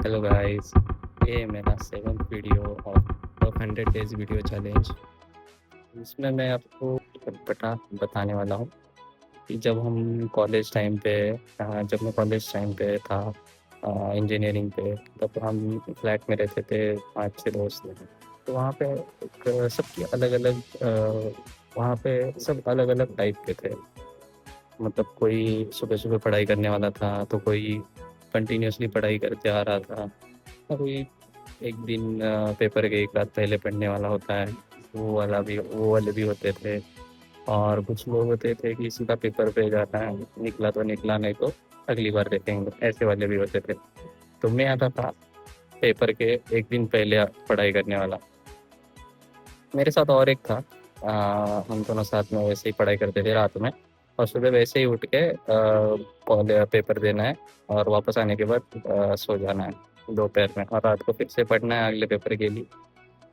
Hello guys, ये मेरा 7th video of 100 days video challenge. इसमें मैं आपको बता बताने वाला हूँ कि जब मैं कॉलेज टाइम पे था, इंजीनियरिंग पे, तब हम फ्लैट में रहते थे 5-6 दोस्त। तो वहाँ पे सबकी अलग-अलग वहाँ पे सब अलग-अलग टाइप के थे। मतलब कोई सुबह-सुबह पढ़ाई करने वाला था, तो कोई कंटिन्यूअसली पढ़ाई करते आ रहा था। कोई एक दिन पेपर के एक रात पहले पढ़ने वाला होता है, वो वाले भी होते थे। और कुछ लोग होते थे कि सीधा पेपर पे जाना है, निकला तो निकला, नहीं तो अगली बार देखेंगे, ऐसे वाले भी होते थे। तो मैं आता था पेपर के एक दिन पहले पढ़ाई करने वाला। मेरे साथ और एक था, हम दोनों साथ में वैसे ही पढ़ाई करते थे रात में, और सुबह वैसे ही उठ के पेपर देना है और वापस आने के बाद सो जाना है दोपहर में, और रात को फिर से पढ़ना है अगले पेपर के लिए।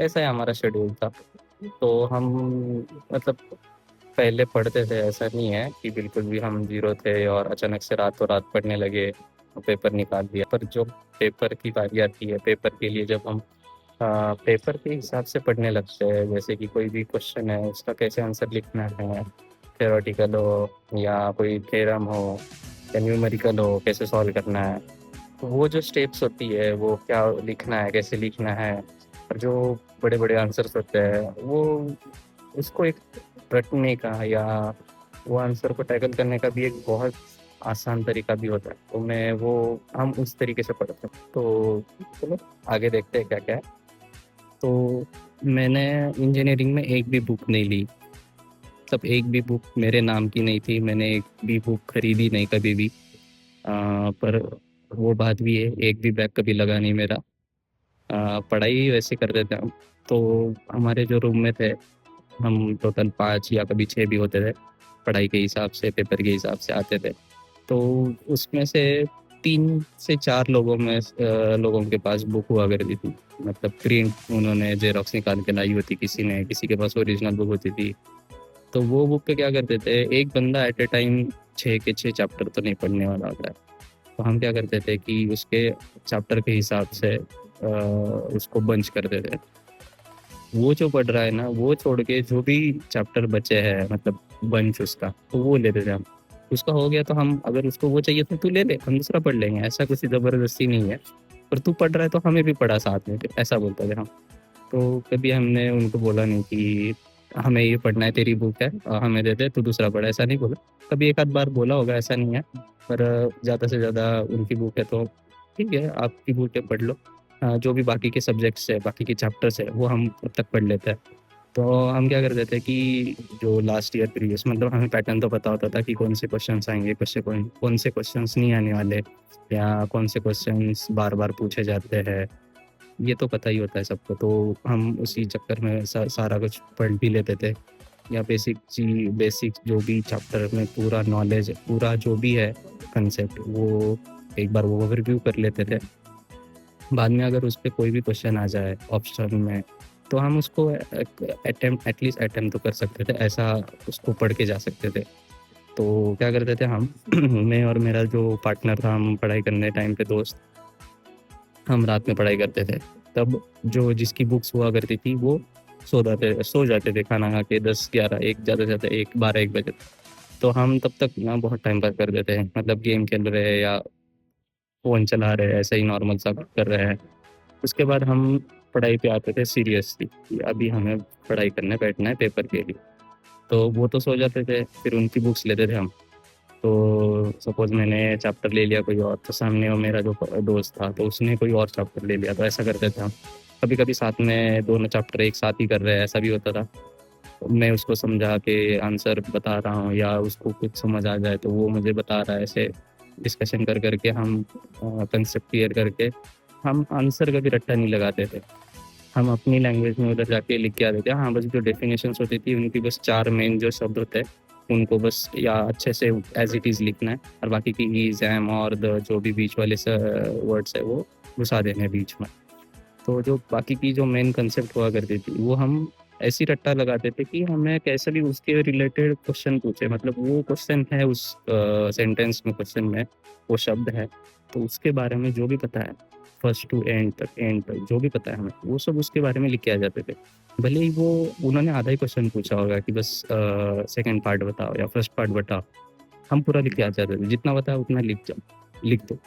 ऐसा ही हमारा शेड्यूल था। तो हम मतलब पहले पढ़ते थे, ऐसा नहीं है कि बिल्कुल भी हम ज़ीरो थे और अचानक से रातों रात पढ़ने लगे और पेपर निकाल दिया। पर जो पेपर की बारी आती है, पेपर के लिए जब हम पेपर के हिसाब से पढ़ने लगते हैं, जैसे कि कोई भी क्वेश्चन है उसका कैसे आंसर लिखना है, थ्योरेटिकल हो या कोई थ्योरम हो या न्यूमेरिकल हो, कैसे सॉल्व करना है। तो वो जो स्टेप्स होती है, वो क्या लिखना है, कैसे लिखना है, और जो बड़े-बड़े आंसर्स होते हैं, वो उसको एक रटने का या वो आंसर को टैकल करने का भी एक बहुत आसान तरीका भी होता है। तो मैं वो हम उस तरीके से पढ़ते हैं। तो चलो आगे देखते हैं क्या-क्या है। तो मैंने इंजीनियरिंग में एक भी बुक नहीं ली, मतलब एक भी बुक मेरे नाम की नहीं थी, मैंने एक भी बुक खरीदी नहीं कभी भी। पर वो बात भी है, एक भी बैग कभी लगा नहीं मेरा। पढ़ाई वैसे करते थे हम। तो हमारे जो रूम में थे, हम टोटल 5 या कभी 6 भी होते थे, पढ़ाई के हिसाब से, पेपर के हिसाब से आते थे। तो उसमें से 3 से 4 लोगों के पास बुक हुआ करती थी। मतलब प्रिंट उन्होंने ज़ेरॉक्स निकाल के लाई होती किसी ने, किसी के पास ओरिजिनल बुक होती थी। तो वो बुक पे क्या करते थे, एक बंदा एट अ टाइम 6 के 6 चैप्टर तो नहीं पढ़ने वाला होता है। तो हम क्या करते थे कि उसके चैप्टर के हिसाब से उसको बंच करते थे। वो जो पढ़ रहा है ना, वो छोड़ के जो भी चैप्टर बचे हैं, मतलब बंच उसका, तो वो लेते थे हम। उसका हो गया तो हम, अगर उसको वो चाहिए तो तू ले ले, हम दूसरा पढ़ लेंगे, ऐसा कुछ ज़बरदस्ती नहीं है। पर तू पढ़ रहा है तो हमें भी पढ़ा साथ में, फिर ऐसा बोलते थे हम। तो कभी हमने उनको बोला नहीं कि हमें ये पढ़ना है, तेरी बुक है, हमें दे दे, तू दूसरा पढ़, ऐसा नहीं बोला। कभी एक आध बार बोला होगा, ऐसा नहीं है। पर ज़्यादा से ज़्यादा उनकी बुक है तो ठीक है, आपकी बुक है पढ़ लो। जो भी बाकी के सब्जेक्ट्स है, बाकी के चैप्टर्स है, वो हम तब तक पढ़ लेते हैं। तो हम क्या करते थे कि जो लास्ट ईयर प्रीवियस, मतलब हमें पैटर्न तो पता होता था कि कौन से क्वेश्चंस आएँगे, कौन कौन से क्वेश्चंस नहीं आने वाले, या कौन से क्वेश्चंस बार-बार पूछे जाते हैं। ये तो पता ही होता है सबको, तो हम उसी चक्कर में सारा कुछ पढ़ भी लेते थे, या बेसिक जो भी चैप्टर में पूरा नॉलेज, पूरा जो भी है कंसेप्ट, वो एक बार वो ओवरव्यू कर लेते थे। बाद में अगर उस पे कोई भी क्वेश्चन आ जाए ऑप्शन में, तो हम उसको एटलीस्ट अटेम्प्ट तो कर सकते थे, ऐसा उसको पढ़ के जा सकते थे। तो क्या करते थे हम मैं और मेरा जो पार्टनर था, हम पढ़ाई करने टाइम पे दोस्त, हम रात में पढ़ाई करते थे। तब जो जिसकी बुक्स हुआ करती थी, वो सो जाते थे खाना खा के 10-11, 1 ज़्यादा से ज़्यादा 1, 12-1 बजे। तो हम तब तक ना बहुत टाइम पास कर देते हैं, मतलब गेम खेल रहे हैं या फ़ोन चला रहे हैं, ऐसे ही नॉर्मल सा कर रहे हैं। उसके बाद हम पढ़ाई पे आते थे सीरियसली, कि अभी हमें पढ़ाई करने बैठना है पेपर के लिए। तो वो तो सो जाते थे, फिर उनकी बुक्स लेते थे हम। तो सपोज़ मैंने चैप्टर ले लिया कोई और, तो सामने वो मेरा जो दोस्त था, तो उसने कोई और चैप्टर ले लिया, तो ऐसा करते थे हम। कभी-कभी साथ में दोनों चैप्टर एक साथ ही कर रहे हैं, ऐसा भी होता था। मैं उसको समझा के आंसर बता रहा हूँ, या उसको कुछ समझ आ जाए तो वो मुझे बता रहा है, ऐसे डिस्कशन कर के हम कंसेप्ट क्लियर करके हम आंसर का भी रट्टा नहीं लगाते थे। हम अपनी लैंग्वेज में उधर जाके लिख के आते थे। हाँ, बस जो डेफिनेशंस होती थी उनकी, बस 4 मेन जो शब्द होते हैं, उनको बस या अच्छे से एज़ इट इज़ लिखना है, और बाकी की इज़, एम और द जो भी बीच वाले वर्ड्स है, वो घुसा देने हैं बीच में। तो जो बाकी की जो मेन कंसेप्ट हुआ करती थी, वो हम ऐसी रट्टा लगाते थे कि हमें कैसे भी उसके रिलेटेड क्वेश्चन पूछे, मतलब वो क्वेश्चन है उस सेंटेंस में, क्वेश्चन में वो शब्द है, तो उसके बारे में जो भी पता है, फर्स्ट टू एंड तक जो भी पता है हमें, वो सब उसके बारे में लिख के आ जाते थे। भले ही वो उन्होंने आधा ही क्वेश्चन पूछा होगा कि बस सेकंड पार्ट बताओ या फर्स्ट पार्ट बताओ, हम पूरा लिख के आ जाते थे। जितना बताया उतना लिख दो।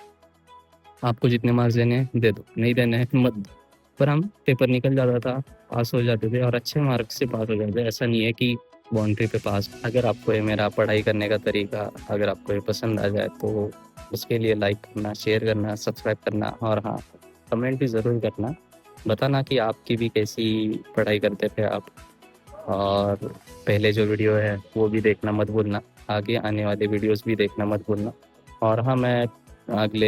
आपको जितने मार्क्स देने हैं दे दो, नहीं देने हैं मत दो। पर हम पेपर निकल जाता था, पास हो जाते थे और अच्छे मार्क्स से पास हो जाते थे। ऐसा नहीं है कि बाउंड्री पे पास। अगर आपको ये मेरा पढ़ाई करने का तरीका अगर आपको ये पसंद आ जाए तो उसके लिए लाइक करना, शेयर करना, सब्सक्राइब करना और हाँ, कमेंट भी ज़रूर करना। बताना कि आपकी भी कैसी पढ़ाई करते थे आप। और पहले जो वीडियो है वो भी देखना मत भूलना, आगे आने वाले वीडियोस भी देखना मत भूलना। और हाँ, मैं अगले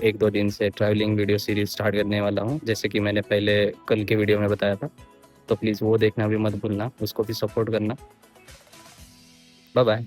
1-2 दिन से ट्रैवलिंग वीडियो सीरीज़ स्टार्ट करने वाला हूँ, जैसे कि मैंने पहले कल के वीडियो में बताया था। तो प्लीज़ वो देखना भी मत भूलना, उसको भी सपोर्ट करना। Bye bye.